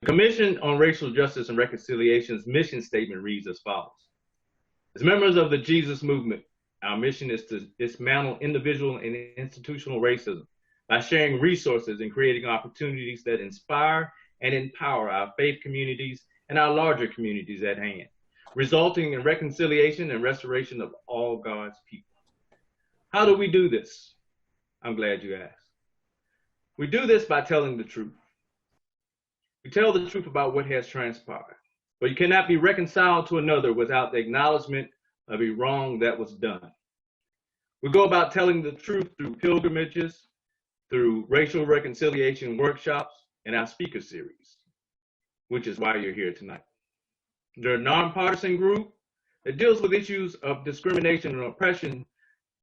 The Commission on Racial Justice and Reconciliation's mission statement reads as follows. As members of the Jesus movement, our mission is to dismantle individual and institutional racism by sharing resources and creating opportunities that inspire and empower our faith communities and our larger communities at hand, resulting in reconciliation and restoration of all God's people. How do we do this? I'm glad you asked. We do this by telling the truth. We tell the truth about what has transpired, but you cannot be reconciled to another without the acknowledgement of a wrong that was done. We go about telling the truth through pilgrimages, through racial reconciliation workshops, and our speaker series, which is why you're here tonight. They're a nonpartisan group that deals with issues of discrimination and oppression,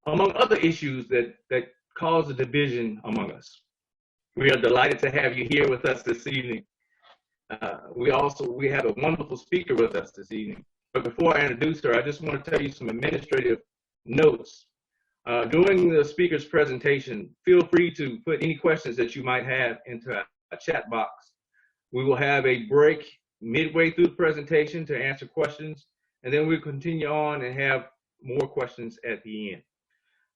among other issues that cause a division among us. We are delighted to have you here with us this evening. We have a wonderful speaker with us this evening. But before I introduce her, I just want to tell you some administrative notes. During the speaker's presentation, feel free to put any questions that you might have into a chat box. We will have a break midway through the presentation to answer questions, and then we'll continue on and have more questions at the end.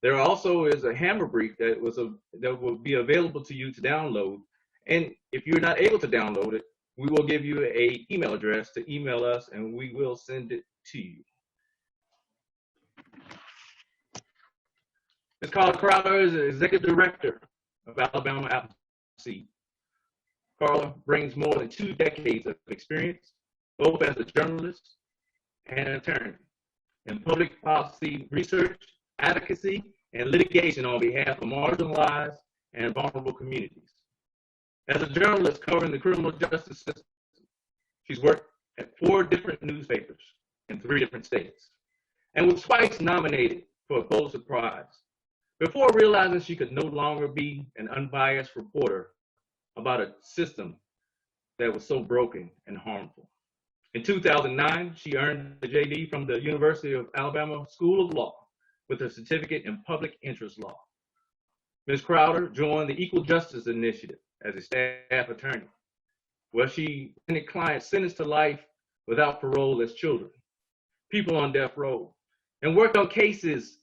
There also is a Hammer brief that will be available to you to download, and if you're not able to download it, we will give you an email address to email us, and we will send it to you. Ms. Carla Crowder is the Executive Director of Alabama Appleseed. Carla brings more than 2 decades of experience, both as a journalist and an attorney, in public policy research, advocacy, and litigation on behalf of marginalized and vulnerable communities. As a journalist covering the criminal justice system, she's worked at 4 different newspapers in 3 different states, and was twice nominated for a Pulitzer Prize before realizing she could no longer be an unbiased reporter about a system that was so broken and harmful. In 2009, she earned a JD from the University of Alabama School of Law with a certificate in public interest law. Ms. Crowder joined the Equal Justice Initiative as a staff attorney, where she defended clients sentenced to life without parole as children, people on death row, and worked on cases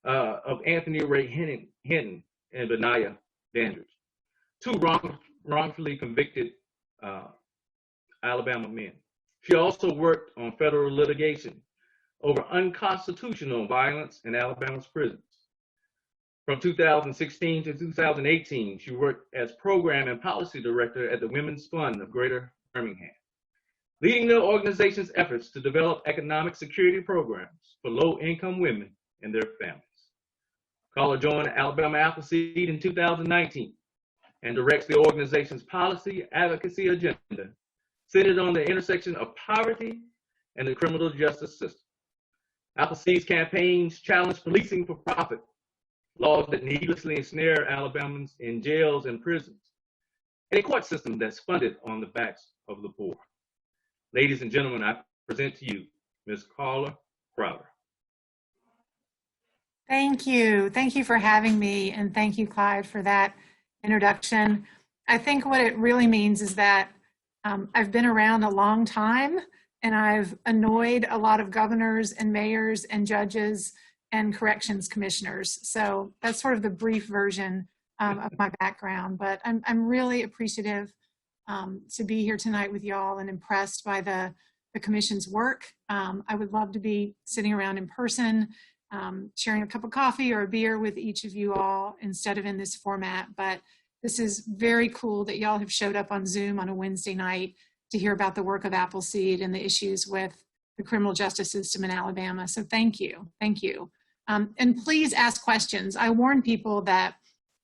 of Anthony Ray Hinton and Benaya Dandridge, 2 wrongfully convicted Alabama men. She also worked on federal litigation over unconstitutional violence in Alabama's prisons. From 2016 to 2018, she worked as Program and Policy Director at the Women's Fund of Greater Birmingham, leading the organization's efforts to develop economic security programs for low-income women and their families. Carla joined Alabama Appleseed in 2019 and directs the organization's policy advocacy agenda centered on the intersection of poverty and the criminal justice system. Appleseed's campaigns challenge policing for profit, laws that needlessly ensnare Alabamans in jails and prisons, and a court system that's funded on the backs of the poor. Ladies and gentlemen, I present to you Ms. Carla Crowder. Thank you. Thank you for having me, and thank you, Clyde, for that introduction. I think what it really means is that I've been around a long time, and I've annoyed a lot of governors and mayors and judges and corrections commissioners. So that's sort of the brief version of my background, but I'm really appreciative to be here tonight with y'all and impressed by the commission's work. I would love to be sitting around in person, sharing a cup of coffee or a beer with each of you all instead of in this format, but this is very cool that y'all have showed up on Zoom on a Wednesday night to hear about the work of Appleseed and the issues with the criminal justice system in Alabama. So thank you, thank you. And please ask questions. I warn people that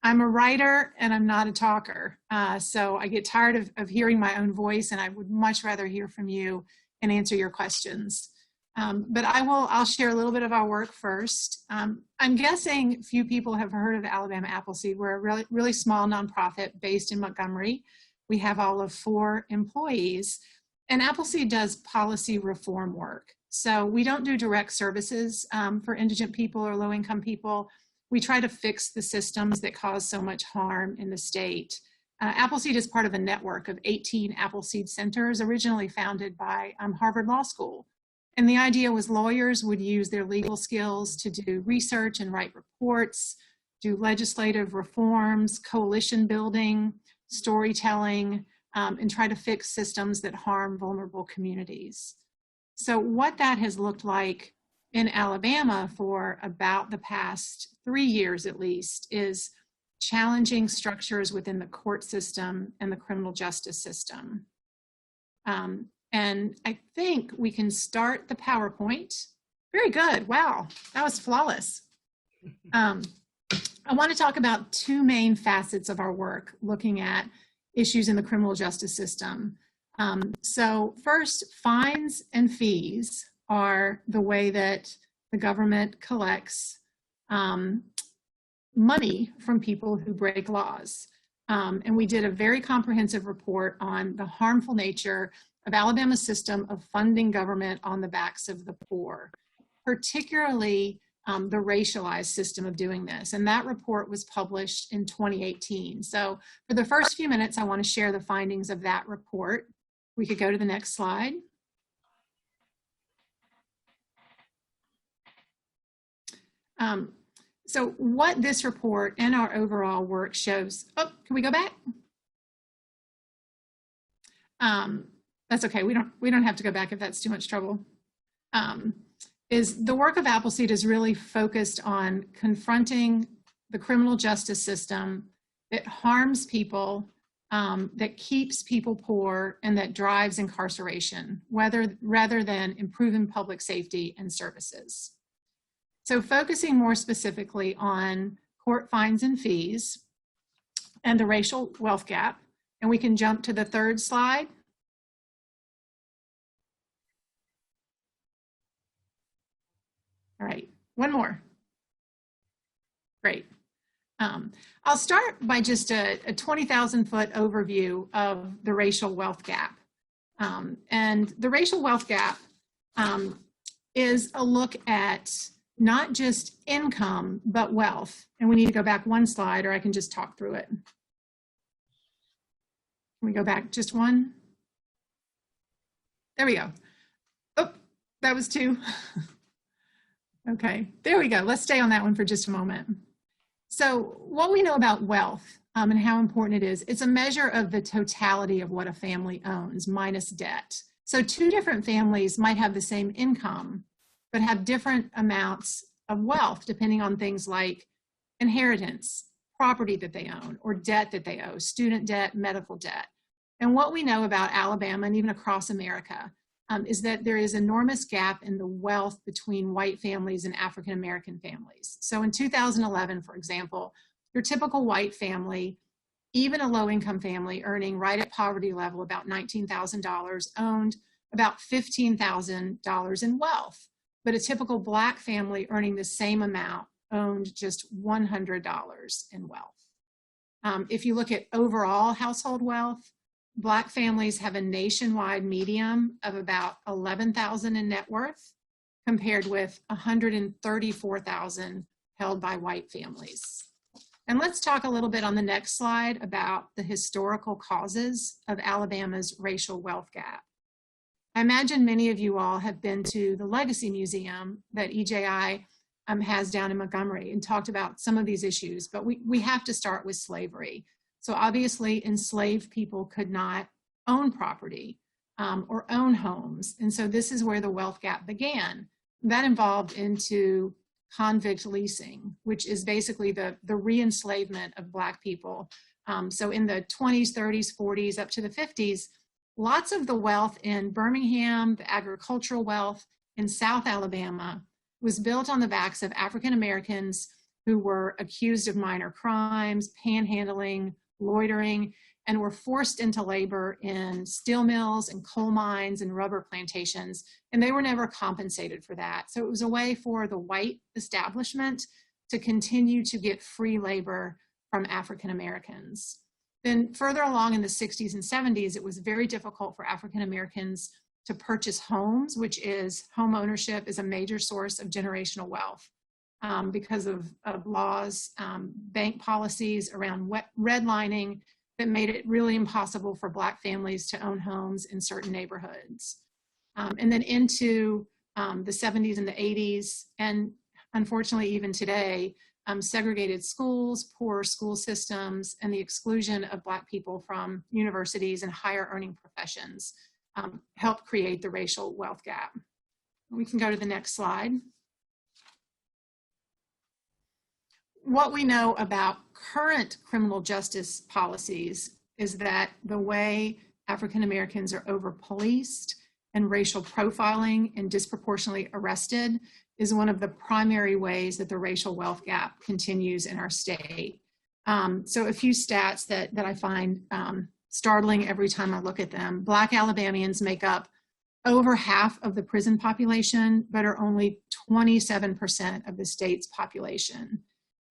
I'm a writer and I'm not a talker. So I get tired of hearing my own voice, and I would much rather hear from you and answer your questions. But I'll share a little bit of our work first. I'm guessing few people have heard of Alabama Appleseed. We're a really small nonprofit based in Montgomery. We have all of 4 employees, and Appleseed does policy reform work. So we don't do direct services for indigent people or low-income people. We try to fix the systems that cause so much harm in the state. Appleseed is part of a network of 18 Appleseed centers, originally founded by Harvard Law School. And the idea was lawyers would use their legal skills to do research and write reports, do legislative reforms, coalition building, storytelling, and try to fix systems that harm vulnerable communities. So what that has looked like in Alabama for about the past 3 years at least is challenging structures within the court system and the criminal justice system. And I think we can start the PowerPoint. Very good, wow, that was flawless. I want to talk about two main facets of our work looking at issues in the criminal justice system. So first, fines and fees are the way that the government collects money from people who break laws. And we did a very comprehensive report on the harmful nature of Alabama's system of funding government on the backs of the poor, particularly the racialized system of doing this. And that report was published in 2018. So for the first few minutes, I want to share the findings of that report. We could go to the next slide. So what this report and our overall work shows, oh, can we go back? That's okay, we don't have to go back if that's too much trouble. Is the work of Appleseed is really focused on confronting the criminal justice system that harms people, that keeps people poor, and that drives incarceration, rather than improving public safety and services. So focusing more specifically on court fines and fees and the racial wealth gap, and we can jump to the third slide. All right, one more. Great. I'll start by just a 20,000-foot overview of the racial wealth gap. And the racial wealth gap is a look at not just income, but wealth. And we need to go back one slide, or I can just talk through it. Can we go back just one? There we go. Oh, that was two. Okay, there we go. Let's stay on that one for just a moment. So what we know about wealth and how important it is, it's a measure of the totality of what a family owns minus debt. So two different families might have the same income, but have different amounts of wealth depending on things like inheritance, property that they own, or debt that they owe, student debt, medical debt. And what we know about Alabama and even across America is that there is enormous gap in the wealth between white families and African American families. So in 2011, for example, your typical white family, even a low income family earning right at poverty level about $19,000, owned about $15,000 in wealth. But a typical Black family earning the same amount owned just $100 in wealth. If you look at overall household wealth, Black families have a nationwide median of about $11,000 in net worth, compared with $134,000 held by white families. And let's talk a little bit on the next slide about the historical causes of Alabama's racial wealth gap. I imagine many of you all have been to the Legacy Museum that EJI has down in Montgomery and talked about some of these issues, but we have to start with slavery. So obviously enslaved people could not own property or own homes. And so this is where the wealth gap began. That involved into convict leasing, which is basically the re-enslavement of Black people. So in the 20s, 30s, 40s, up to the 50s, lots of the wealth in Birmingham, the agricultural wealth in South Alabama, was built on the backs of African Americans who were accused of minor crimes, panhandling, loitering, and were forced into labor in steel mills and coal mines and rubber plantations, and they were never compensated for that. So it was a way for the white establishment to continue to get free labor from African Americans. Then further along in the 60s and 70s, it was very difficult for African Americans to purchase homes, which is home ownership is a major source of generational wealth. Because of laws, bank policies around redlining, that made it really impossible for Black families to own homes in certain neighborhoods. And then into the 70s and the 80s, and unfortunately even today, segregated schools, poor school systems, and the exclusion of Black people from universities and higher earning professions helped create the racial wealth gap. We can go to the next slide. What we know about current criminal justice policies is that the way African Americans are over-policed and racial profiling and disproportionately arrested is one of the primary ways that the racial wealth gap continues in our state. So a few stats that I find startling every time I look at them. Black Alabamians make up over half of the prison population, but are only 27% of the state's population.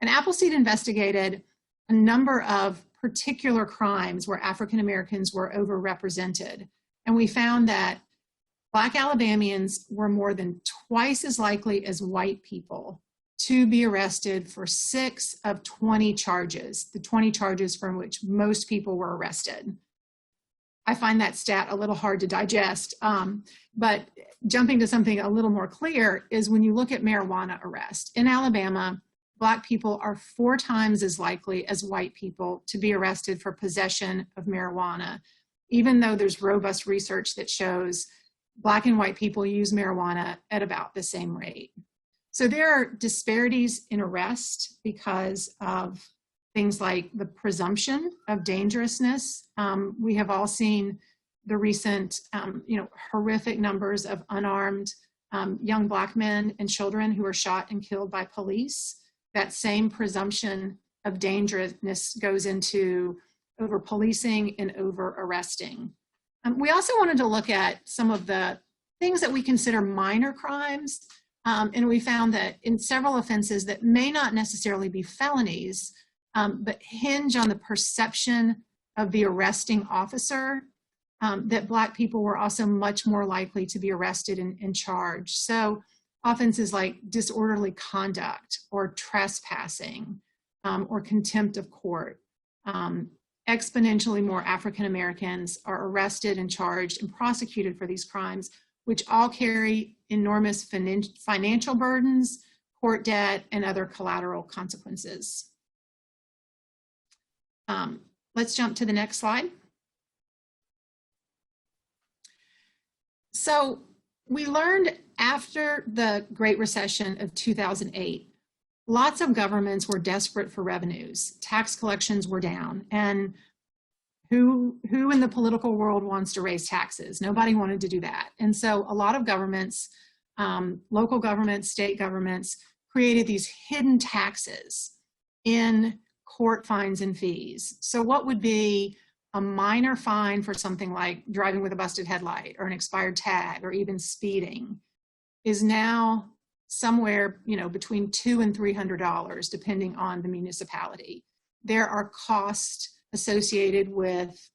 And Appleseed investigated a number of particular crimes where African Americans were overrepresented. And we found that Black Alabamians were more than twice as likely as white people to be arrested for 6 of 20 charges, the 20 charges from which most people were arrested. I find that stat a little hard to digest, but jumping to something a little more clear is when you look at marijuana arrest. In Alabama, Black people are 4 times as likely as white people to be arrested for possession of marijuana, even though there's robust research that shows Black and white people use marijuana at about the same rate. So there are disparities in arrest because of things like the presumption of dangerousness. We have all seen the recent, horrific numbers of unarmed young Black men and children who are shot and killed by police. That same presumption of dangerousness goes into over-policing and over-arresting. We also wanted to look at some of the things that we consider minor crimes, and we found that in several offenses that may not necessarily be felonies, but hinge on the perception of the arresting officer, that Black people were also much more likely to be arrested and charged. So offenses like disorderly conduct or trespassing or contempt of court. Exponentially more African Americans are arrested and charged and prosecuted for these crimes, which all carry enormous financial burdens, court debt, and other collateral consequences. Let's jump to the next slide. So we learned after the Great Recession of 2008, lots of governments were desperate for revenues. Tax collections were down, and who in the political world wants to raise taxes? Nobody wanted to do that. And so a lot of governments, local governments, state governments, created these hidden taxes in court fines and fees. So what would be a minor fine for something like driving with a busted headlight or an expired tag or even speeding is now somewhere, between $200 and $300, depending on the municipality. There are costs associated with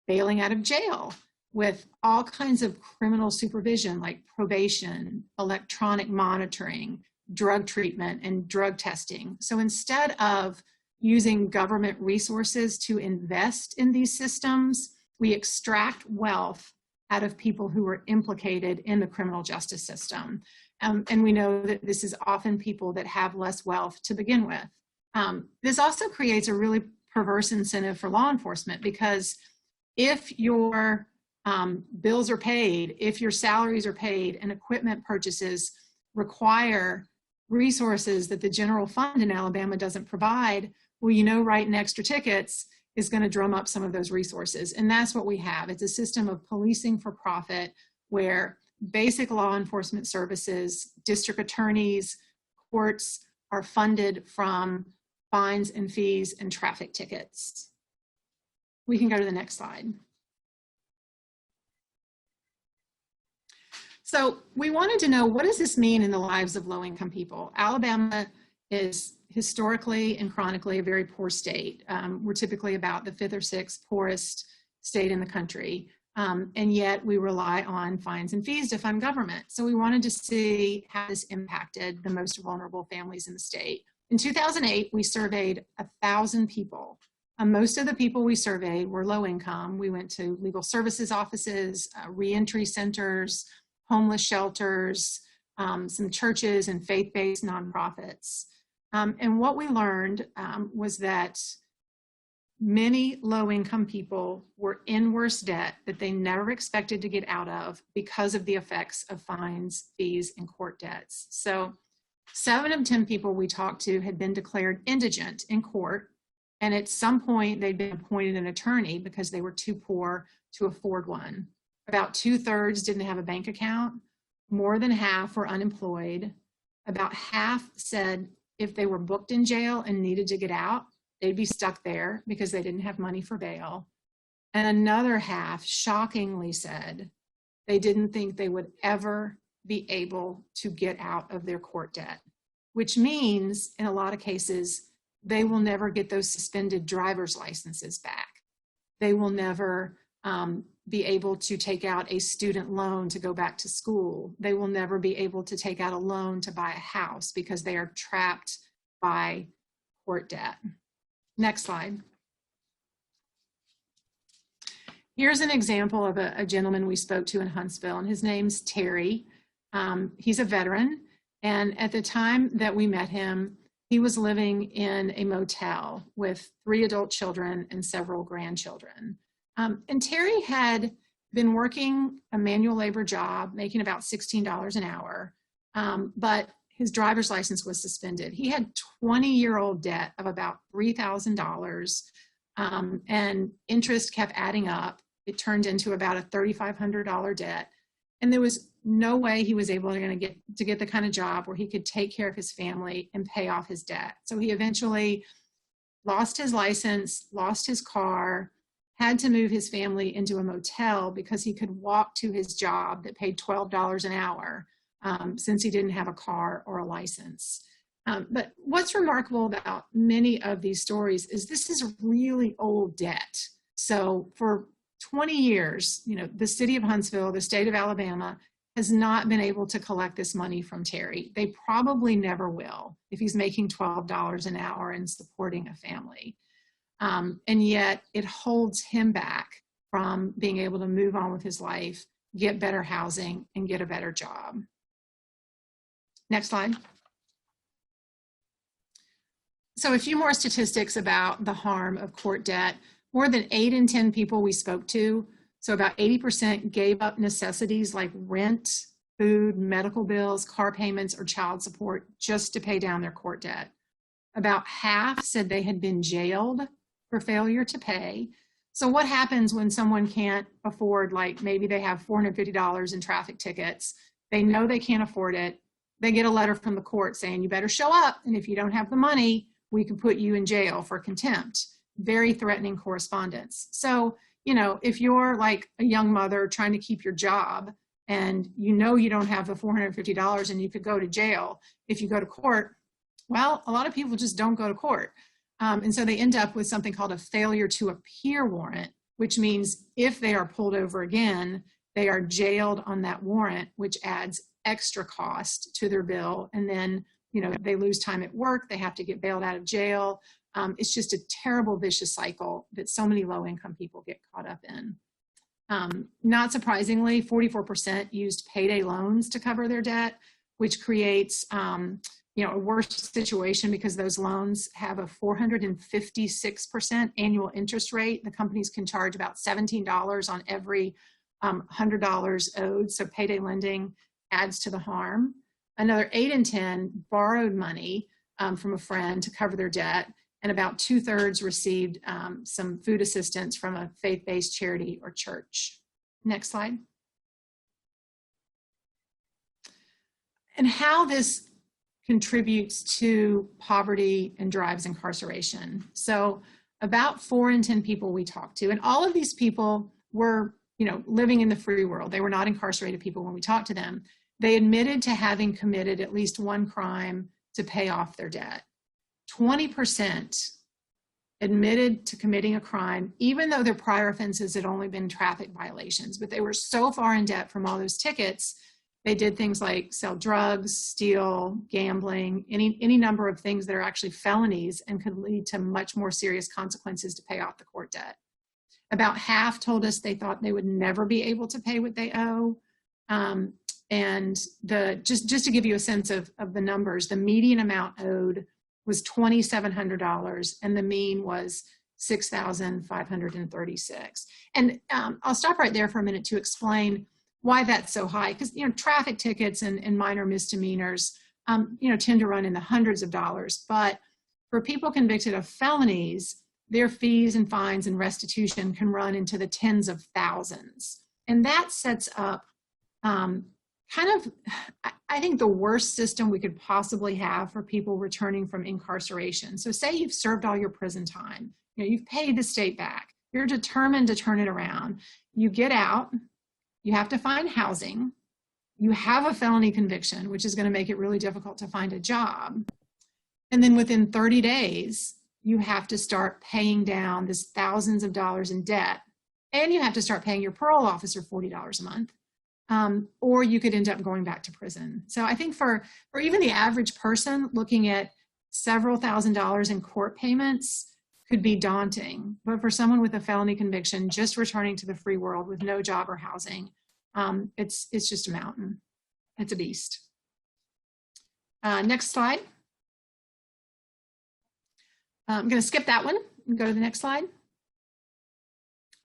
bailing out of jail, with all kinds of criminal supervision like probation, electronic monitoring, drug treatment, and drug testing. So instead of using government resources to invest in these systems, we extract wealth out of people who are implicated in the criminal justice system. And we know that this is often people that have less wealth to begin with. This also creates a really perverse incentive for law enforcement, because if your bills are paid, if your salaries are paid, and equipment purchases require resources that the general fund in Alabama doesn't provide, well, writing extra tickets is going to drum up some of those resources. And that's what we have. It's a system of policing for profit where basic law enforcement services, district attorneys, courts are funded from fines and fees and traffic tickets. We can go to the next slide. So we wanted to know, what does this mean in the lives of low-income people? Alabama is historically and chronically a very poor state. We're typically about the 5th or 6th poorest state in the country. And yet we rely on fines and fees to fund government. So we wanted to see how this impacted the most vulnerable families in the state. In 2008, we surveyed 1,000 people Most of the people we surveyed were low income. We went to legal services offices, reentry centers, homeless shelters, some churches and faith-based nonprofits. And what we learned was that many low-income people were in worse debt that they never expected to get out of because of the effects of fines, fees, and court debts. So 7 of 10 people we talked to had been declared indigent in court, and at some point they'd been appointed an attorney because they were too poor to afford one. About 2/3 didn't have a bank account. More than half were unemployed. About half said if they were booked in jail and needed to get out, they'd be stuck there because they didn't have money for bail. And another half shockingly said they didn't think they would ever be able to get out of their court debt, which means in a lot of cases, they will never get those suspended driver's licenses back. They will never be able to take out a student loan to go back to school. They will never be able to take out a loan to buy a house because they are trapped by court debt. Next slide. Here's an example of a gentleman we spoke to in Huntsville, and his name's Terry. He's a veteran, and at the time that we met him, he was living in a motel with 3 adult children and several grandchildren. And Terry had been working a manual labor job, making about $16 an hour, but his driver's license was suspended. He had 20-year-old debt of about $3,000, and interest kept adding up. It turned into about a $3,500 debt, and there was no way he was able to get the kind of job where he could take care of his family and pay off his debt. So he eventually lost his license, lost his car, had to move his family into a motel because he could walk to his job that paid $12 an hour since he didn't have a car or a license. But what's remarkable about many of these stories is this is really old debt. So for 20 years, the city of Huntsville, the state of Alabama, has not been able to collect this money from Terry. They probably never will if he's making $12 an hour and supporting a family. And yet it holds him back from being able to move on with his life, get better housing, and get a better job. Next slide. So a few more statistics about the harm of court debt. More than 8 in 10 people we spoke to, so about 80%, gave up necessities like rent, food, medical bills, car payments, or child support just to pay down their court debt. About half said they had been jailed for failure to pay. So what happens when someone can't afford, like maybe they have $450 in traffic tickets, they know they can't afford it, they get a letter from the court saying you better show up, and if you don't have the money, we can put you in jail for contempt. Very threatening correspondence. So, if you're like a young mother trying to keep your job and you don't have the $450 and you could go to jail if you go to court, well, a lot of people just don't go to court. And so they end up with something called a failure to appear warrant, which means if they are pulled over again, they are jailed on that warrant, which adds extra cost to their bill. And then, they lose time at work, they have to get bailed out of jail. It's just a terrible vicious cycle that so many low-income people get caught up in. Not surprisingly, 44% used payday loans to cover their debt, which creates a worse situation because those loans have a 456% annual interest rate. The companies can charge about $17 on every $100 owed, so payday lending adds to the harm. Another 8 in 10 borrowed money from a friend to cover their debt, and about 2/3 received some food assistance from a faith-based charity or church. Next slide. And how this contributes to poverty and drives incarceration. So about 4 in 10 people we talked to, and all of these people were, living in the free world. They were not incarcerated people when we talked to them. They admitted to having committed at least one crime to pay off their debt. 20% admitted to committing a crime, even though their prior offenses had only been traffic violations, but they were so far in debt from all those tickets They did things like sell drugs, steal, gambling, any number of things that are actually felonies and could lead to much more serious consequences to pay off the court debt. About half told us they thought they would never be able to pay what they owe. And just to give you a sense of the numbers, the median amount owed was $2,700 and the mean was $6,536. And I'll stop right there for a minute to explain why that's so high, because traffic tickets and minor misdemeanors tend to run in the hundreds of dollars, but for people convicted of felonies, their fees and fines and restitution can run into the tens of thousands. And that sets up I think the worst system we could possibly have for people returning from incarceration. So say you've served all your prison time, you've paid the state back, you're determined to turn it around. You get out, you have to find housing, you have a felony conviction, which is going to make it really difficult to find a job. And then within 30 days, you have to start paying down this thousands of dollars in debt, and you have to start paying your parole officer $40 a month. Or you could end up going back to prison. So I think for even the average person, looking at several $1,000s in court payments could be daunting. But for someone with a felony conviction, just returning to the free world with no job or housing, it's just a mountain. It's a beast. Next slide. I'm going to skip that one and go to the next slide.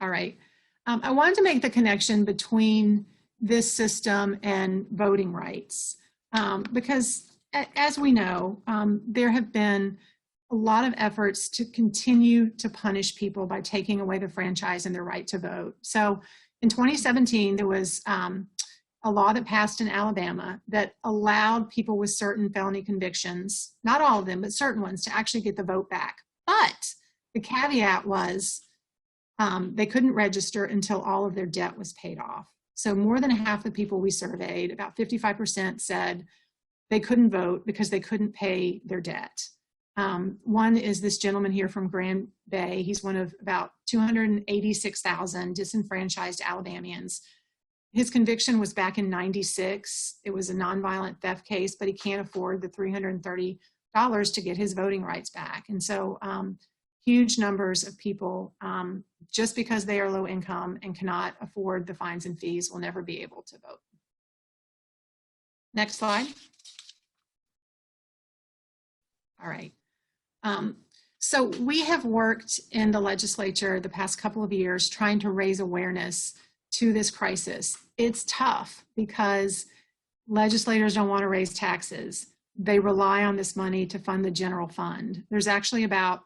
All right. I wanted to make the connection between this system and voting rights, because as we know, there have been a lot of efforts to continue to punish people by taking away the franchise and their right to vote. So in 2017, there was a law that passed in Alabama that allowed people with certain felony convictions, not all of them, but certain ones, to actually get the vote back. But the caveat was they couldn't register until all of their debt was paid off. So more than half the people we surveyed, about 55%, said they couldn't vote because they couldn't pay their debt. One is this gentleman here from Grand Bay. He's one of about 286,000 disenfranchised Alabamians. His conviction was back in '96. It was a nonviolent theft case, but he can't afford the $330 to get his voting rights back. And so huge numbers of people, just because they are low income and cannot afford the fines and fees, will never be able to vote. Next slide. All right. So we have worked in the legislature the past couple of years trying to raise awareness to this crisis. It's tough because legislators don't want to raise taxes. They rely on this money to fund the general fund. There's actually about,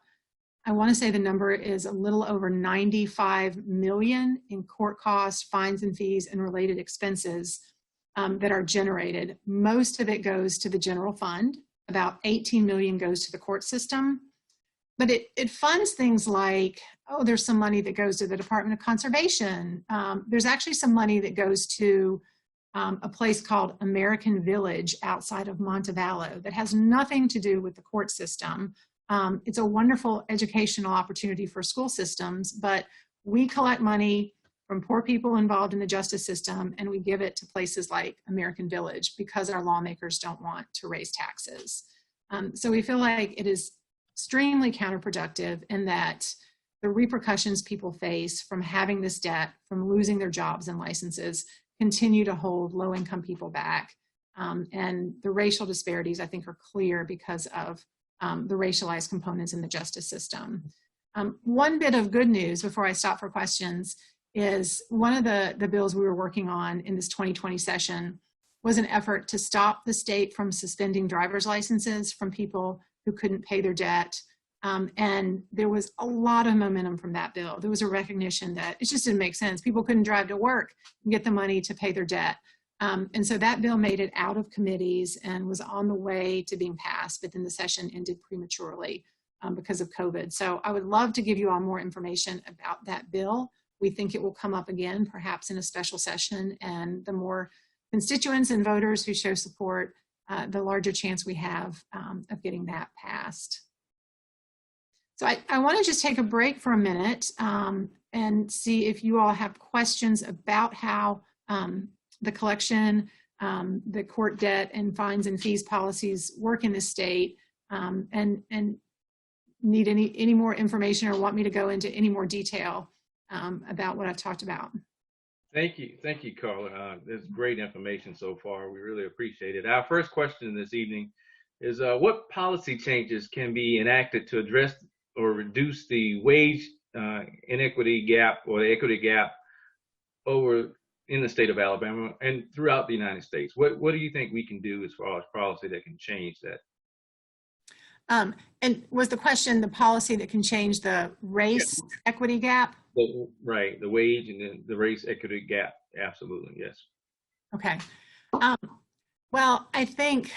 I want to say the number is a little over 95 million in court costs, fines and fees, and related expenses that are generated. Most of it goes to the general fund. About 18 million goes to the court system. But it funds things like, oh, there's some money that goes to the Department of Conservation. There's actually some money that goes to a place called American Village outside of Montevallo that has nothing to do with the court system. It's a wonderful educational opportunity for school systems, but we collect money from poor people involved in the justice system and we give it to places like American Village because our lawmakers don't want to raise taxes. So we feel like it is extremely counterproductive in that the repercussions people face from having this debt, from losing their jobs and licenses, continue to hold low-income people back. And the racial disparities, I think, are clear because of the racialized components in the justice system. One bit of good news before I stop for questions is one of the bills we were working on in this 2020 session was an effort to stop the state from suspending driver's licenses from people who couldn't pay their debt. And there was a lot of momentum from that bill. There was a recognition that it just didn't make sense. People couldn't drive to work and get the money to pay their debt. And so that bill made it out of committees and was on the way to being passed, but then the session ended prematurely because of COVID. So I would love to give you all more information about that bill. We think it will come up again, perhaps in a special session, and the more constituents and voters who show support, the larger chance we have of getting that passed. So I want to just take a break for a minute and see if you all have questions about how the collection the court debt and fines and fees policies work in the state, and need any more information or want me to go into any more detail about what I've talked about. Thank you, Carla. There's great information so far. We really appreciate it. Our first question this evening is what policy changes can be enacted to address or reduce the wage inequity gap or the equity gap over in the state of Alabama and throughout the United States? What do you think we can do as far as policy that can change that? And was the question the policy that can change the race equity gap? Right, the wage and the race equity gap. Absolutely, yes. Okay. Well, I think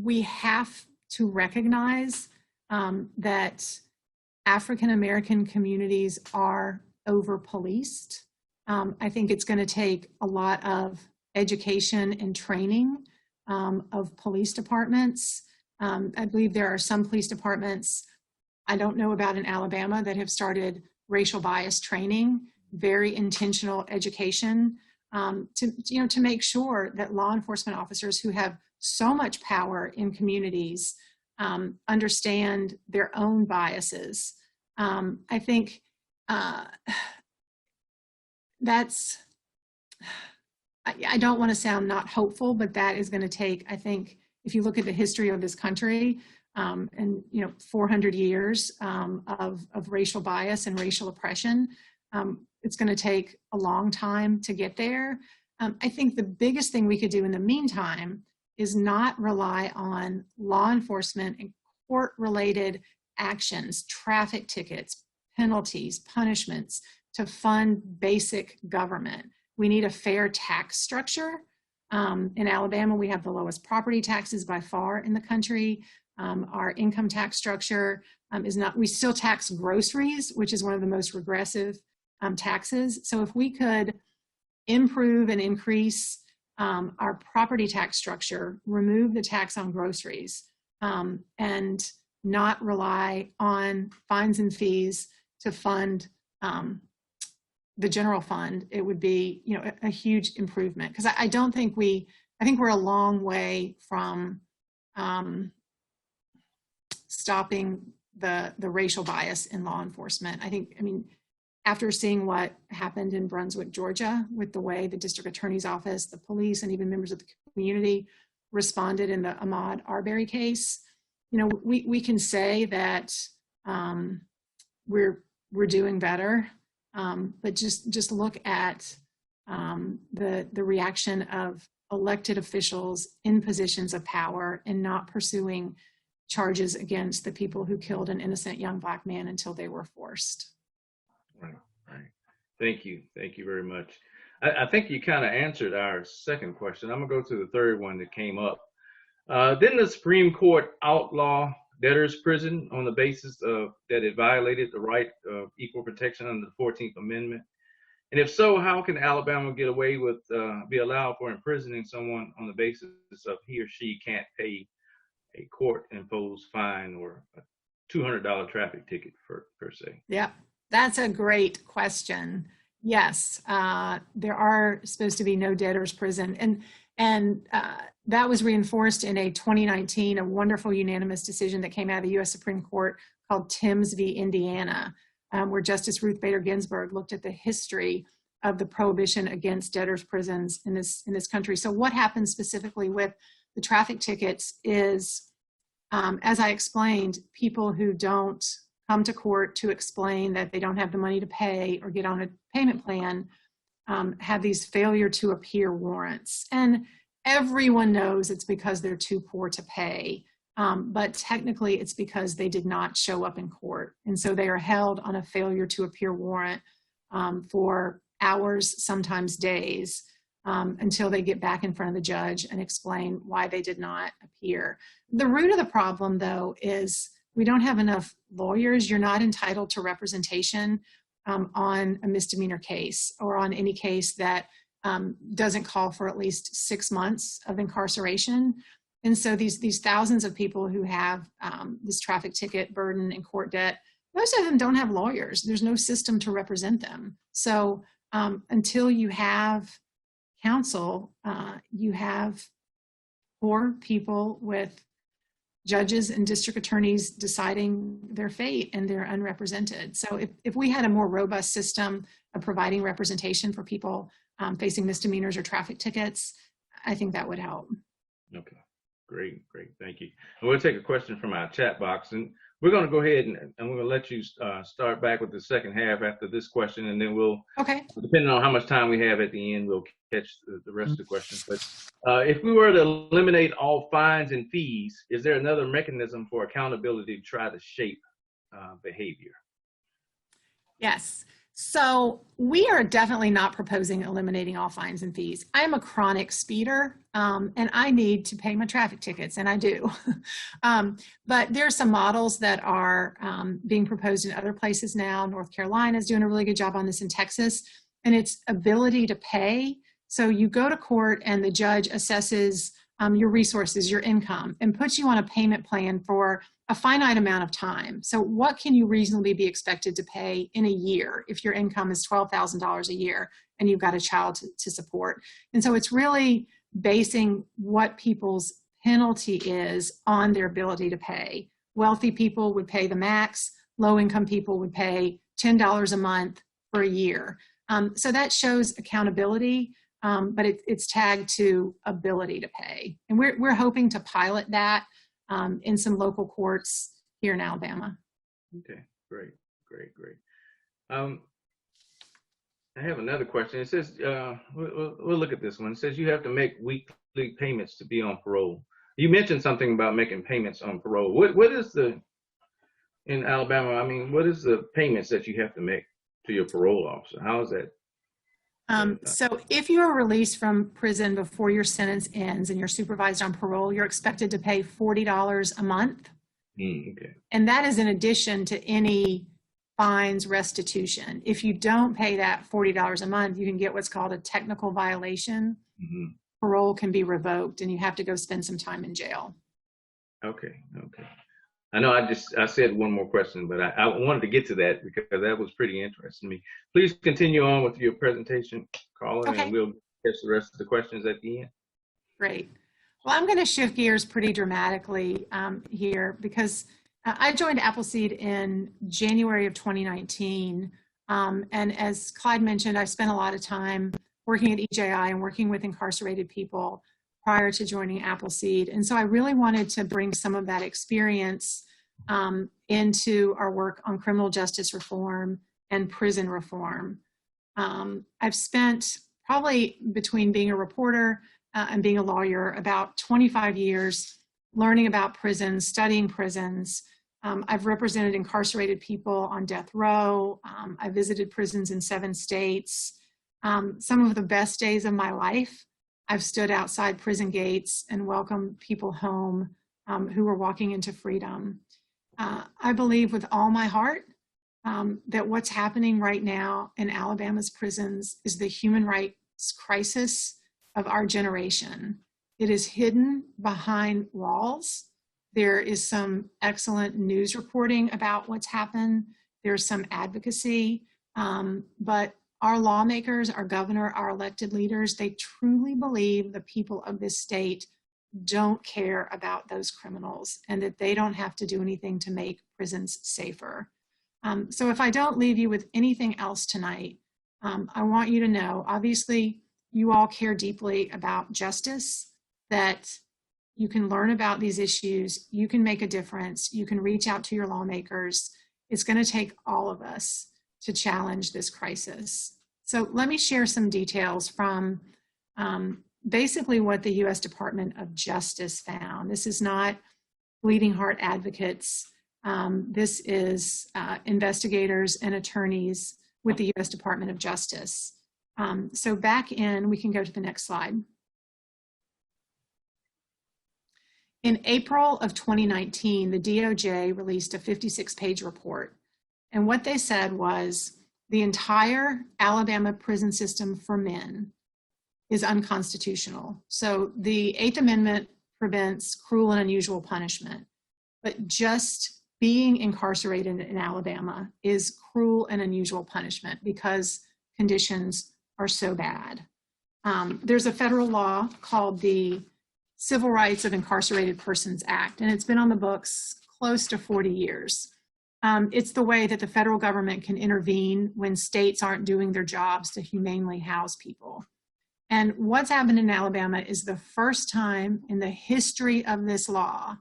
we have to recognize that African American communities are over-policed. I think it's going to take a lot of education and training of police departments. I believe there are some police departments, I don't know about in Alabama, that have started racial bias training, very intentional education to make sure that law enforcement officers who have so much power in communities understand their own biases. I think that's, I don't want to sound not hopeful, but that is going to take, I think, if you look at the history of this country, and 400 years of racial bias and racial oppression, it's going to take a long time to get there. I think the biggest thing we could do in the meantime is not rely on law enforcement and court-related actions, traffic tickets, penalties, punishments to fund basic government. We need a fair tax structure. In Alabama, we have the lowest property taxes by far in the country. Our income tax structure is not, we still tax groceries, which is one of the most regressive taxes. So if we could improve and increase our property tax structure, remove the tax on groceries, and not rely on fines and fees to fund the general fund, it would be a huge improvement. Because I don't think I think we're a long way from stopping the racial bias in law enforcement. I mean, after seeing what happened in Brunswick, Georgia, with the way the district attorney's office, the police, and even members of the community responded in the Ahmaud Arbery case, we can say that we're doing better, but just look at the reaction of elected officials in positions of power and not pursuing charges against the people who killed an innocent young Black man until they were forced. Right. Thank you very much. I think you kind of answered our second question. I'm gonna go to the third one that came up. Didn't the Supreme Court outlaw debtor's prison on the basis of that it violated the right of equal protection under the 14th Amendment? And if so, how can Alabama get away with, be allowed for imprisoning someone on the basis of he or she can't pay a court-imposed fine or a $200 traffic ticket per se? Yeah, that's a great question. Yes, there are supposed to be no debtor's prison. And that was reinforced in a 2019, a wonderful unanimous decision that came out of the US Supreme Court called Timms v. Indiana, where Justice Ruth Bader Ginsburg looked at the history of the prohibition against debtor's prisons in this country. So what happens specifically with the traffic tickets is, as I explained, people who don't come to court to explain that they don't have the money to pay or get on a payment plan have these failure to appear warrants. And everyone knows it's because they're too poor to pay, but technically it's because they did not show up in court. And so they are held on a failure to appear warrant for hours, sometimes days, until they get back in front of the judge and explain why they did not appear. The root of the problem, though, is we don't have enough lawyers. You're not entitled to representation on a misdemeanor case or on any case that doesn't call for at least 6 months of incarceration. And so these thousands of people who have this traffic ticket burden and court debt, most of them don't have lawyers. There's no system to represent them. So until you have council, you have poor people with judges and district attorneys deciding their fate, and they're unrepresented. So if we had a more robust system of providing representation for people facing misdemeanors or traffic tickets, I think that would help. Okay, great, thank you. And we'll take a question from our chat box, and we're going to go ahead and we're going to let you start back with the second half after this question, and then we'll, depending on how much time we have at the end, we'll catch the rest of the questions. But if we were to eliminate all fines and fees, is there another mechanism for accountability to try to shape behavior? Yes. So we are definitely not proposing eliminating all fines and fees. I'm a chronic speeder, and I need to pay my traffic tickets, and I do. But there are some models that are being proposed in other places now. North Carolina is doing a really good job on this, in Texas, and it's ability to pay. So you go to court and the judge assesses your resources, your income, and puts you on a payment plan for a finite amount of time. So what can you reasonably be expected to pay in a year if your income is $12,000 a year and you've got a child to support? And so it's really basing what people's penalty is on their ability to pay. Wealthy people would pay the max, low-income people would pay $10 a month for a year. So that shows accountability, but it's tagged to ability to pay. And we're hoping to pilot that in some local courts here in Alabama. Okay, great. I have another question. It says, we'll look at this one. It says you have to make weekly payments to be on parole. You mentioned something about making payments on parole. What is in Alabama, I mean, what is the payments that you have to make to your parole officer? How is that? So if you are released from prison before your sentence ends and you're supervised on parole, you're expected to pay $40 a month. Okay. And that is in addition to any fines, restitution. If you don't pay that $40 a month, you can get what's called a technical violation. Parole can be revoked and you have to go spend some time in jail. Okay. I know I said one more question, but I wanted to get to that because that was pretty interesting to me. Please continue on with your presentation, Carla, and we'll catch the rest of the questions at the end. Great. Well, I'm going to shift gears pretty dramatically here because I joined Appleseed in January of 2019. And as Clyde mentioned, I spent a lot of time working at EJI and working with incarcerated people prior to joining Appleseed. And so I really wanted to bring some of that experience into our work on criminal justice reform and prison reform. I've spent probably, between being a reporter and being a lawyer, about 25 years learning about prisons, studying prisons. I've represented incarcerated people on death row. I visited prisons in 7 states. Some of the best days of my life, I've stood outside prison gates and welcomed people home who were walking into freedom. I believe with all my heart that what's happening right now in Alabama's prisons is the human rights crisis of our generation. It is hidden behind walls. There is some excellent news reporting about what's happened. There's some advocacy, but our lawmakers, our governor, our elected leaders, they truly believe the people of this state don't care about those criminals and that they don't have to do anything to make prisons safer. So if I don't leave you with anything else tonight, I want you to know, obviously, you all care deeply about justice, that you can learn about these issues, you can make a difference, you can reach out to your lawmakers. It's going to take all of us to challenge this crisis. So let me share some details from basically what the U.S. Department of Justice found. This is not bleeding heart advocates. This is investigators and attorneys with the U.S. Department of Justice. So back in, we can go to the next slide. In April of 2019, the DOJ released a 56-page report. And what they said was the entire Alabama prison system for men is unconstitutional. So the 8th Amendment prevents cruel and unusual punishment, but just being incarcerated in Alabama is cruel and unusual punishment because conditions are so bad. There's a federal law called the Civil Rights of Incarcerated Persons Act, and it's been on the books close to 40 years. It's the way that the federal government can intervene when states aren't doing their jobs to humanely house people. And what's happened in Alabama is the first time in the history of this law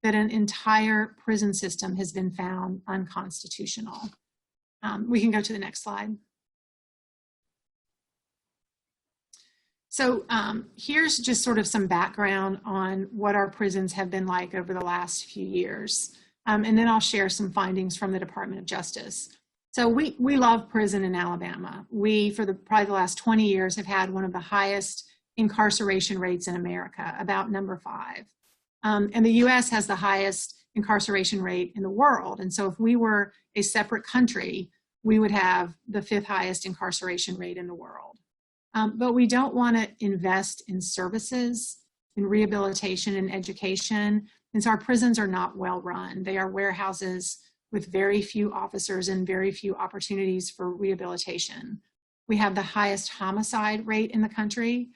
that an entire prison system has been found unconstitutional. We can go to the next slide. So here's just sort of some background on what our prisons have been like over the last few years. And then I'll share some findings from the Department of Justice. So we love prison in Alabama. We, for probably the last 20 years, have had one of the highest incarceration rates in America, about number 5. And the US has the highest incarceration rate in the world. And so if we were a separate country, we would have the 5th highest incarceration rate in the world. But we don't want to invest in services, in rehabilitation and education. And so our prisons are not well run. They are warehouses with very few officers and very few opportunities for rehabilitation. We have the highest homicide rate in the country.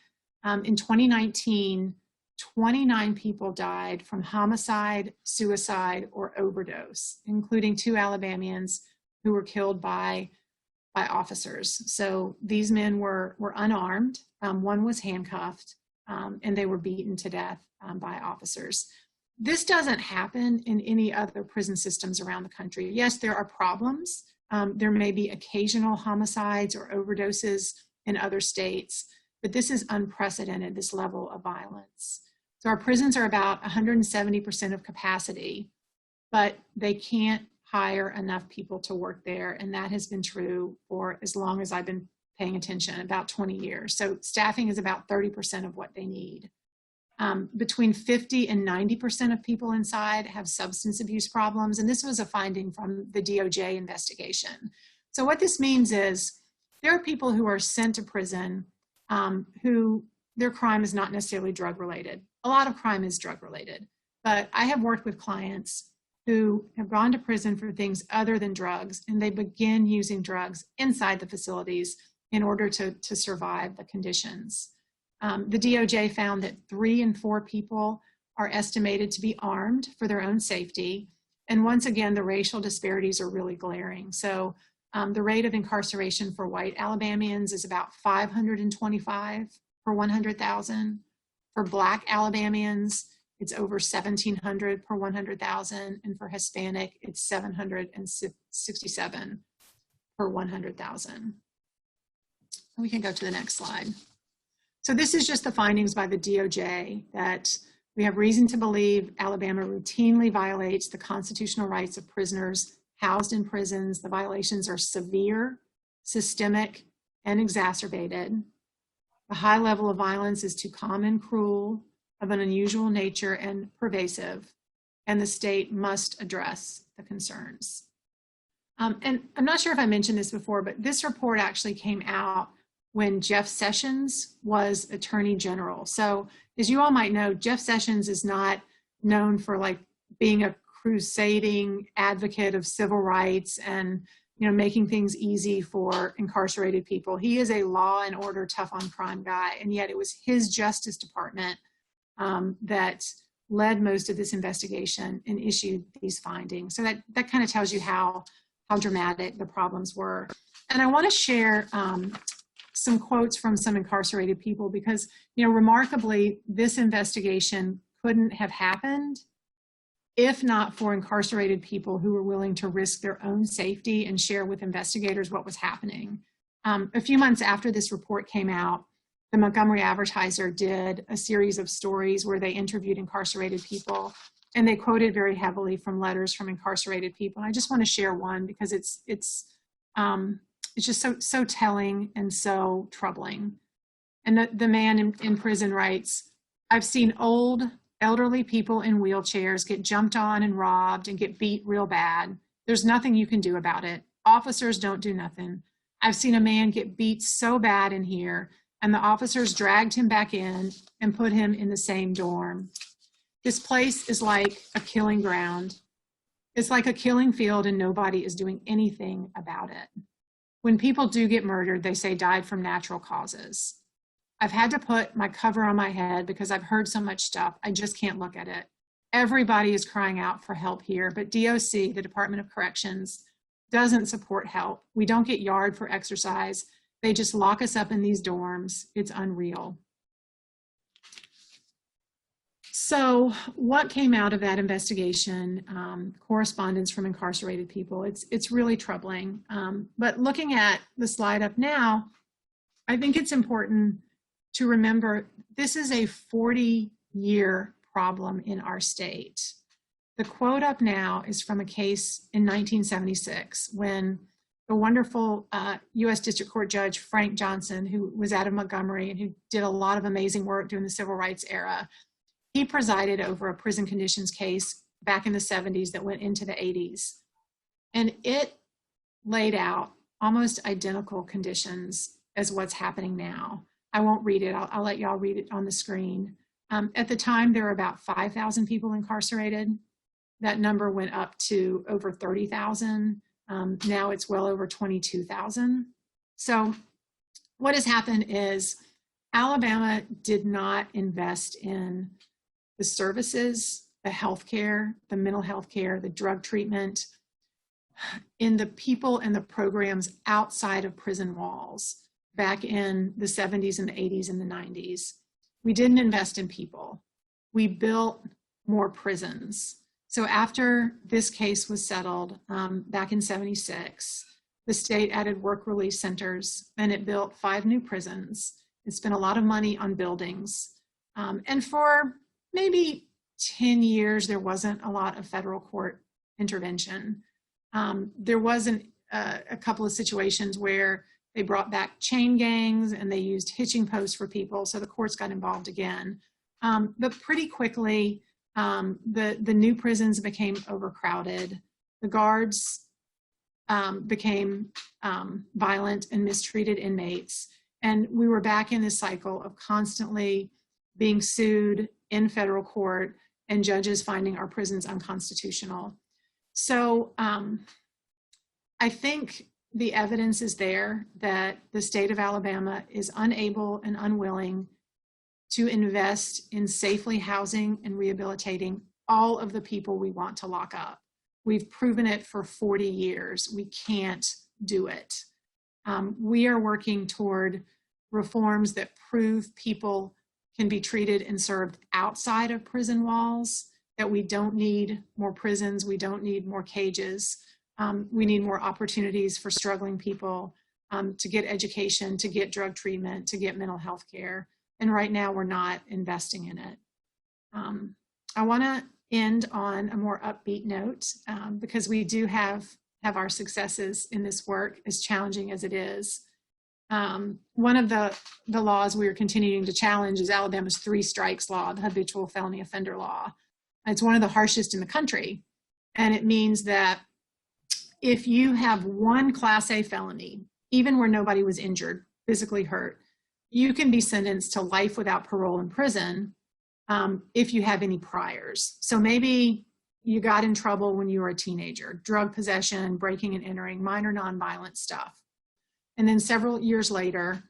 In 2019, 29 people died from homicide, suicide, or overdose, including 2 Alabamians who were killed by officers. So these men were unarmed. One was handcuffed, and they were beaten to death by officers. This doesn't happen in any other prison systems around the country. Yes, there are problems. There may be occasional homicides or overdoses in other states, but this is unprecedented, this level of violence. So our prisons are about 170% of capacity, but they can't hire enough people to work there. And that has been true for as long as I've been paying attention, about 20 years. So staffing is about 30% of what they need. Between 50 and 90% of people inside have substance abuse problems. And this was a finding from the DOJ investigation. So what this means is there are people who are sent to prison who their crime is not necessarily drug related. A lot of crime is drug related, but I have worked with clients who have gone to prison for things other than drugs, and they begin using drugs inside the facilities in order to survive the conditions. The DOJ found that 3 in 4 people are estimated to be armed for their own safety. And once again, the racial disparities are really glaring. So the rate of incarceration for white Alabamians is about 525 per 100,000. For Black Alabamians, it's over 1,700 per 100,000. And for Hispanic, it's 767 per 100,000. We can go to the next slide. So this is just the findings by the DOJ that we have reason to believe Alabama routinely violates the constitutional rights of prisoners housed in prisons. The violations are severe, systemic, and exacerbated. The high level of violence is too common, cruel, of an unusual nature, and pervasive, and the state must address the concerns. And I'm not sure if I mentioned this before, but this report actually came out when Jeff Sessions was Attorney General. So as you all might know, Jeff Sessions is not known for like being a crusading advocate of civil rights and making things easy for incarcerated people. He is a law and order, tough on crime guy, and yet it was his Justice Department that led most of this investigation and issued these findings. So that kind of tells you how dramatic the problems were. And I want to share some quotes from some incarcerated people because, remarkably, this investigation couldn't have happened if not for incarcerated people who were willing to risk their own safety and share with investigators what was happening. A few months after this report came out, the Montgomery Advertiser did a series of stories where they interviewed incarcerated people, and they quoted very heavily from letters from incarcerated people. And I just want to share one because it's just so telling and so troubling. And the man in prison writes, "I've seen old, elderly people in wheelchairs get jumped on and robbed and get beat real bad. There's nothing you can do about it. Officers don't do nothing. I've seen a man get beat so bad in here, and the officers dragged him back in and put him in the same dorm. This place is like a killing ground. It's like a killing field, and nobody is doing anything about it. When people do get murdered, they say died from natural causes. I've had to put my cover on my head because I've heard so much stuff. I just can't look at it. Everybody is crying out for help here, but DOC, the Department of Corrections, doesn't support help. We don't get yard for exercise. They just lock us up in these dorms. It's unreal. So what came out of that investigation? Correspondence from incarcerated people. It's really troubling. But looking at the slide up now, I think it's important to remember this is a 40-year problem in our state. The quote up now is from a case in 1976 when the wonderful U.S. District Court Judge Frank Johnson, who was out of Montgomery and who did a lot of amazing work during the Civil Rights era, he presided over a prison conditions case back in the 70s that went into the 80s. And it laid out almost identical conditions as what's happening now. I won't read it. I'll let y'all read it on the screen. At the time, there were about 5,000 people incarcerated. That number went up to over 30,000. Now it's well over 22,000. So what has happened is Alabama did not invest in the services, the healthcare, the mental health care, the drug treatment, in the people and the programs outside of prison walls back in the 70s and the 80s and the 90s. We didn't invest in people. We built more prisons. So after this case was settled back in 76, the state added work release centers and it built 5 new prisons. It spent a lot of money on buildings. And for maybe 10 years, there wasn't a lot of federal court intervention. There wasn't a couple of situations where they brought back chain gangs and they used hitching posts for people, so the courts got involved again. But pretty quickly, the new prisons became overcrowded. The guards became violent and mistreated inmates. And we were back in this cycle of constantly being sued in federal court and judges finding our prisons unconstitutional. So I think the evidence is there that the state of Alabama is unable and unwilling to invest in safely housing and rehabilitating all of the people we want to lock up. We've proven it for 40 years. We can't do it. We are working toward reforms that prove people can be treated and served outside of prison walls, that we don't need more prisons, we don't need more cages. We need more opportunities for struggling people to get education, to get drug treatment, to get mental health care. And right now we're not investing in it. I wanna end on a more upbeat note because we do have our successes in this work, as challenging as it is. One of the laws we are continuing to challenge is Alabama's 3 strikes law, the habitual felony offender law. It's one of the harshest in the country. And it means that if you have one Class A felony, even where nobody was injured, physically hurt, you can be sentenced to life without parole in prison if you have any priors. So maybe you got in trouble when you were a teenager, drug possession, breaking and entering, minor nonviolent stuff. And then several years later,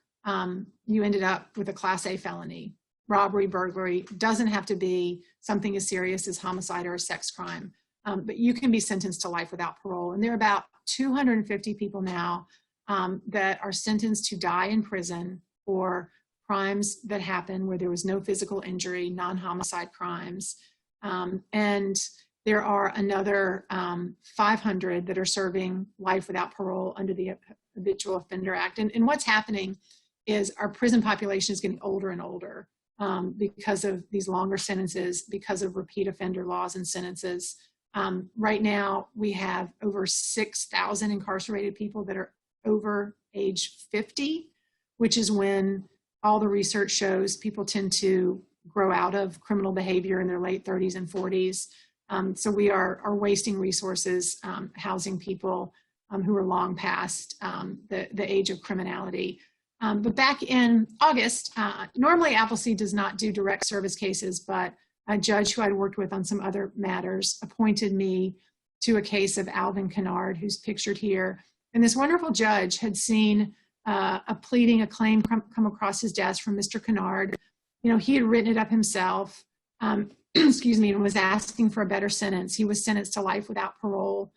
you ended up with a Class A felony. Robbery, burglary, doesn't have to be something as serious as homicide or a sex crime, but you can be sentenced to life without parole. And there are about 250 people now that are sentenced to die in prison for crimes that happen where there was no physical injury, non-homicide crimes. And there are another 500 that are serving life without parole under the Habitual Offender Act. And what's happening is our prison population is getting older and older because of these longer sentences, because of repeat offender laws and sentences. Right now, we have over 6,000 incarcerated people that are over age 50, which is when all the research shows people tend to grow out of criminal behavior in their late 30s and 40s. So we are wasting resources housing people who are long past the age of criminality. But back in August, normally Appleseed does not do direct service cases, but a judge who I'd worked with on some other matters appointed me to a case of Alvin Kennard, who's pictured here. And this wonderful judge had seen a pleading, a claim come across his desk from Mr. Kennard. You know, he had written it up himself, excuse me, and was asking for a better sentence. He was sentenced to life without parole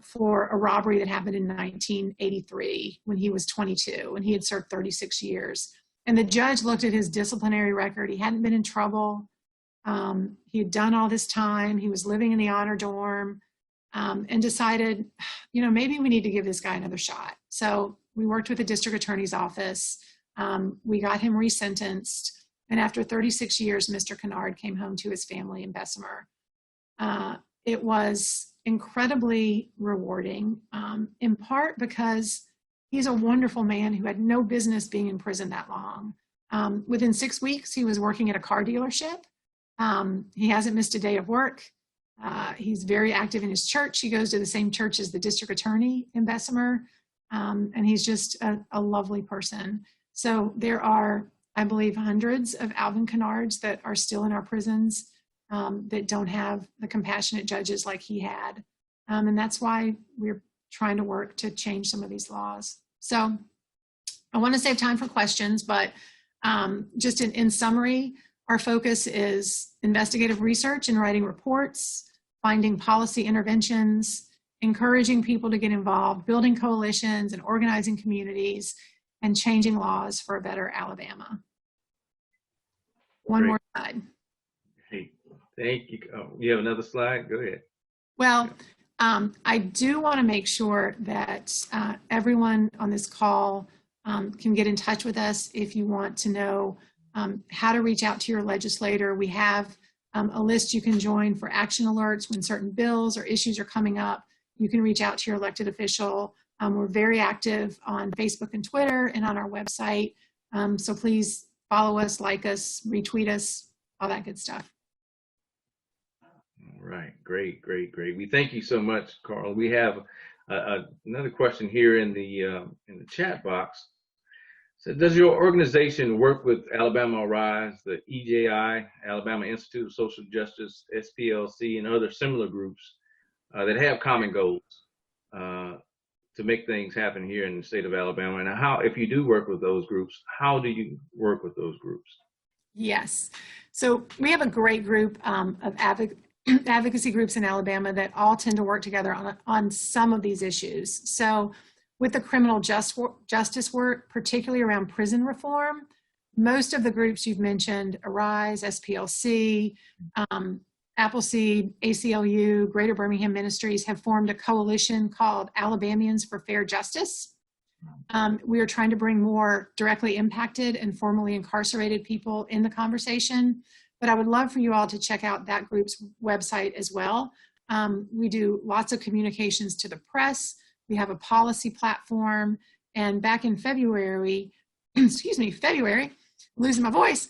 for a robbery that happened in 1983 when he was 22, and he had served 36 years. And the judge looked at his disciplinary record. He hadn't been in trouble. He had done all this time. He was living in the honor dorm, and decided, you know, maybe we need to give this guy another shot. So we worked with the district attorney's office. We got him resentenced. And after 36 years, Mr. Kennard came home to his family in Bessemer. It was incredibly rewarding, in part because he's a wonderful man who had no business being in prison that long. Within 6 weeks, he was working at a car dealership. He hasn't missed a day of work. He's very active in his church. He goes to the same church as the district attorney in Bessemer. And he's just a lovely person. So there are, I believe, hundreds of Alvin Kennards that are still in our prisons that don't have the compassionate judges like he had. And that's why we're trying to work to change some of these laws. So I want to save time for questions, but just in summary, our focus is investigative research and writing reports, finding policy interventions, encouraging people to get involved, building coalitions and organizing communities, and changing laws for a better Alabama. One more slide. Hey, thank you. Oh, you have another slide? Go ahead. Well, I do want to make sure that everyone on this call can get in touch with us if you want to know how to reach out to your legislator. We have a list you can join for action alerts when certain bills or issues are coming up. You can reach out to your elected official. We're very active on Facebook and Twitter and on our website. So please follow us, like us, retweet us, all that good stuff. All right, great. We thank you so much, Carl. We have another question here in the chat box. So, does your organization work with Alabama Rise, the EJI, Alabama Institute of Social Justice, SPLC, and other similar groups that have common goals to make things happen here in the state of Alabama? And how, if you do work with those groups, how do you work with those groups? Yes. So we have a great group of advocacy groups in Alabama that all tend to work together on some of these issues. So with the criminal justice work, particularly around prison reform, most of the groups you've mentioned, Arise, SPLC, Appleseed, ACLU, Greater Birmingham Ministries, have formed a coalition called Alabamians for Fair Justice. We are trying to bring more directly impacted and formerly incarcerated people in the conversation, but I would love for you all to check out that group's website as well. We do lots of communications to the press. We have a policy platform, and back in February, losing my voice,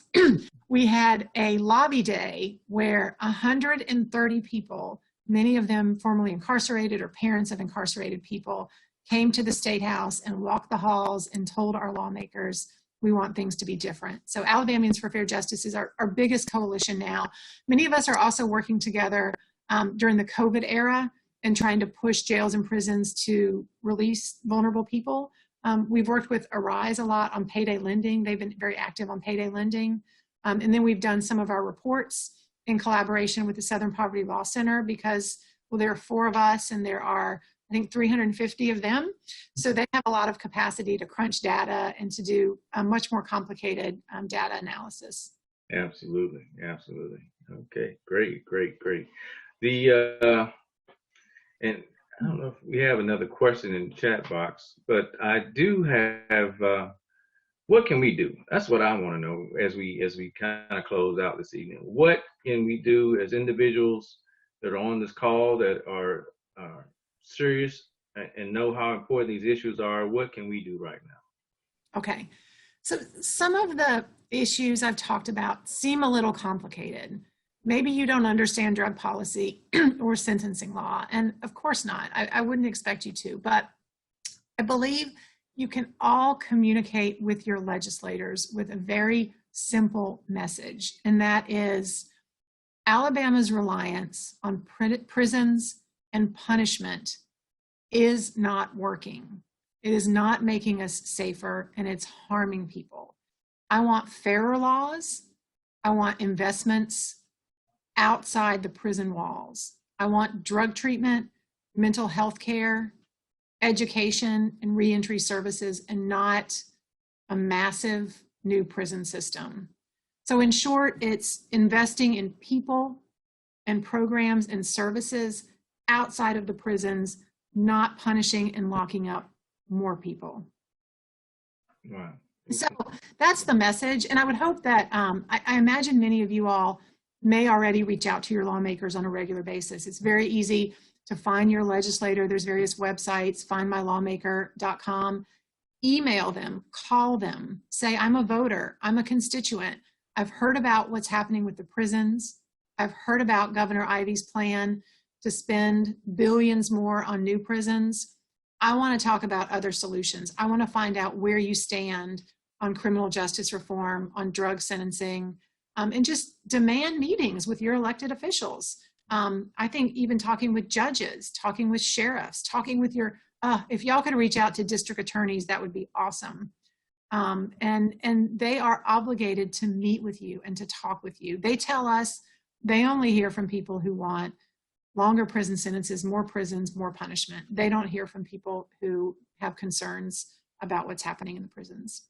we had a lobby day where 130 people, many of them formerly incarcerated or parents of incarcerated people, came to the State House and walked the halls and told our lawmakers we want things to be different. So Alabamians for Fair Justice is our biggest coalition now. Many of us are also working together during the COVID era and trying to push jails and prisons to release vulnerable people. We've worked with Arise a lot on payday lending. They've been very active on payday lending. And then we've done some of our reports in collaboration with the Southern Poverty Law Center because, well, there are 4 of us and there are, I think, 350 of them. So they have a lot of capacity to crunch data and to do a much more complicated data analysis. Absolutely. Okay, great. And I don't know if we have another question in the chat box, but I do have, what can we do? That's what I want to know as we kind of close out this evening. What can we do as individuals that are on this call that are serious and know how important these issues are? What can we do right now? Okay, so some of the issues I've talked about seem a little complicated. Maybe you don't understand drug policy or sentencing law, and of course not. I wouldn't expect you to, but I believe you can all communicate with your legislators with a very simple message, and that is Alabama's reliance on prisons and punishment is not working. It is not making us safer, and it's harming people. I want fairer laws. I want investments outside the prison walls. I want drug treatment, mental health care, education, and reentry services, and not a massive new prison system. So in short, it's investing in people and programs and services outside of the prisons, not punishing and locking up more people. Wow. So that's the message. And I would hope that, I imagine many of you all may already reach out to your lawmakers on a regular basis. It's very easy to find your legislator. There's various websites, findmylawmaker.com. Email them, call them, say, I'm a voter, I'm a constituent. I've heard about what's happening with the prisons. I've heard about Governor Ivey's plan to spend billions more on new prisons. I want to talk about other solutions. I want to find out where you stand on criminal justice reform, on drug sentencing, and just demand meetings with your elected officials. I think even talking with judges, talking with sheriffs, talking with your, if y'all could reach out to district attorneys, that would be awesome. And they are obligated to meet with you and to talk with you. They tell us they only hear from people who want longer prison sentences, more prisons, more punishment. They don't hear from people who have concerns about what's happening in the prisons.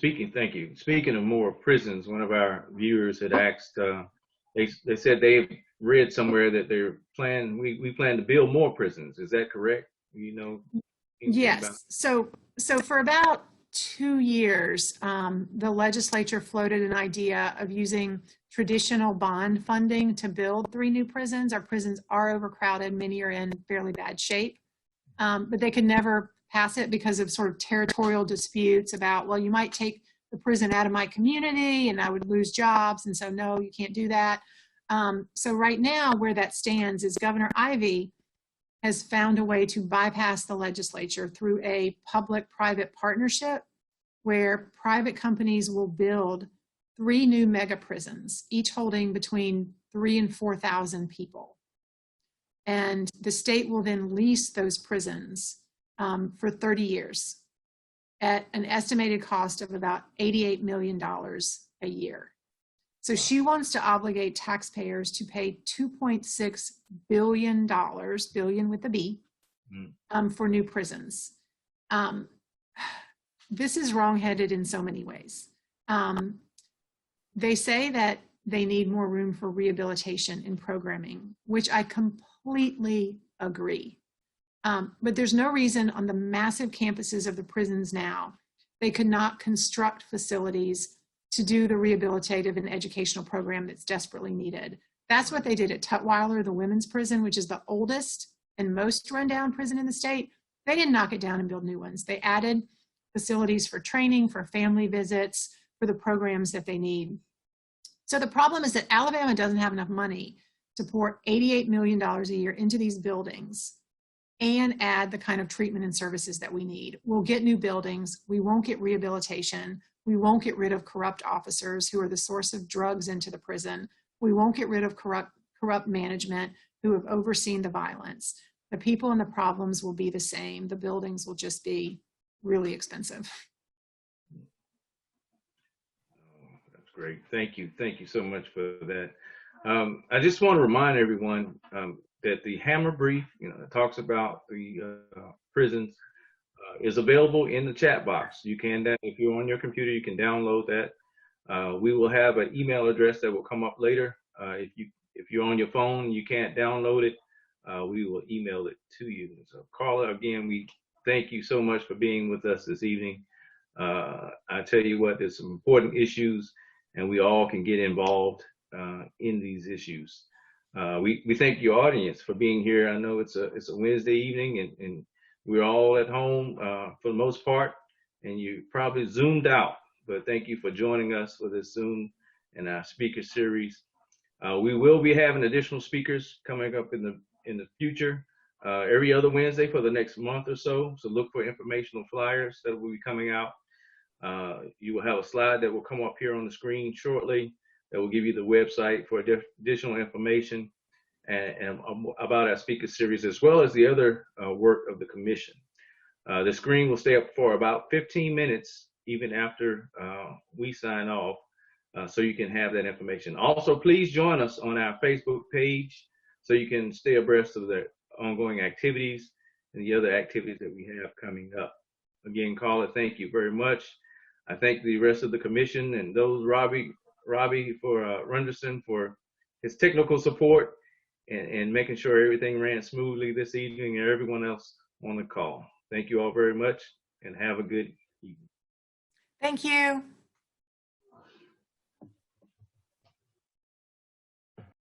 Thank you. Speaking of more prisons, one of our viewers had asked, they said they read somewhere that we plan to build more prisons. Is that correct? You know? Yes. So for about 2 years, the legislature floated an idea of using traditional bond funding to build 3 new prisons. Our prisons are overcrowded. Many are in fairly bad shape, but they could never pass it because of sort of territorial disputes about, well, you might take the prison out of my community and I would lose jobs. And so, no, you can't do that. So right now where that stands is Governor Ivey has found a way to bypass the legislature through a public-private partnership where private companies will build 3 new mega prisons, each holding between 3,000 and 4,000 people. And the state will then lease those prisons for 30 years at an estimated cost of about $88 million a year. So she wants to obligate taxpayers to pay $2.6 billion, billion with a B, for new prisons. This is wrongheaded in so many ways. They say that they need more room for rehabilitation and programming, which I completely agree. But there's no reason on the massive campuses of the prisons now, they could not construct facilities to do the rehabilitative and educational program that's desperately needed. That's what they did at Tutwiler, the women's prison, which is the oldest and most rundown prison in the state. They didn't knock it down and build new ones. They added facilities for training, for family visits, for the programs that they need. So the problem is that Alabama doesn't have enough money to pour $88 million a year into these buildings and add the kind of treatment and services that we need. We'll get new buildings. We won't get rehabilitation. We won't get rid of corrupt officers who are the source of drugs into the prison. We won't get rid of corrupt management who have overseen the violence. The people and the problems will be the same. The buildings will just be really expensive. That's great. Thank you. Thank you so much for that. I just want to remind everyone that the Hammer brief, that talks about the prisons, is available in the chat box. You can, if you're on your computer, you can download that. We will have an email address that will come up later. If you're on your phone, you can't download it. We will email it to you. So Carla, again, we thank you so much for being with us this evening. I tell you what, there's some important issues, and we all can get involved in these issues. We thank your audience for being here. I know it's a Wednesday evening, and we're all at home for the most part, and you probably zoomed out. But thank you for joining us for this Zoom and our speaker series. We will be having additional speakers coming up in the future, every other Wednesday for the next month or so. So look for informational flyers that will be coming out. You will have a slide that will come up here on the screen shortly that will give you the website for additional information and about our speaker series, as well as the other work of the commission. The screen will stay up for about 15 minutes even after we sign off, so you can have that information. Also, please join us on our Facebook page so you can stay abreast of the ongoing activities and the other activities that we have coming up. Again, Carla, thank you very much. I thank the rest of the commission and those Robbie for Runderson for his technical support and making sure everything ran smoothly this evening, and everyone else on the call. Thank you all very much and have a good evening. Thank you.